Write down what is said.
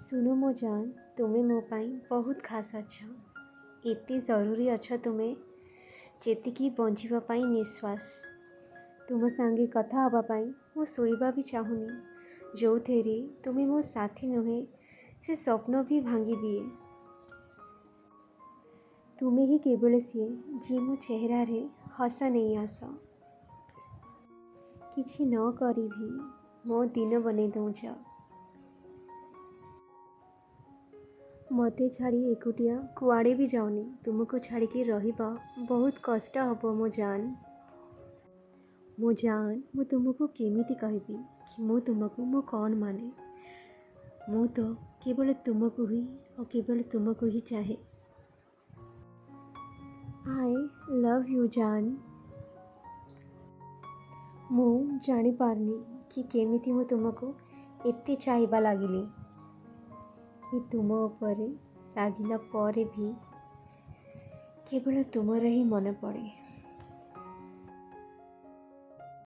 सुनो मो जान, तुमे मो पाई बहुत खास अछ। एते जरूरी अछ तुमे जेतिकी बंचिबा पाई निश्वास। तुम सांगे कथा हवा पाई मो सोइबा भी चाहूनी। जो थेरे तुमे मो साथी नुहे से स्वप्न भी भांगी दिए। तुमे ही केवल सी जे मो चेहरा रे हस नहीं आस। किछि न करी भी मो दिन बने दौच। मते छाड़ी एकुटिया कुआड़े भी जाऊनी। तुमको छाड़ी के रहिबा बहुत कष्ट हबो मो जान। मो जान, मु तुमको केमिति कहबी कि मु तुमको मो कौन माने। मु तो केवल तुमको ही और केवल तुमको ही चाहे। आई लव यू जान। मु जानी पारनी कि केमिति मु तुमको एते चाहबा लागिली कि तुम उपरे रागिला परे भी केवल तुमर ही मन पड़े।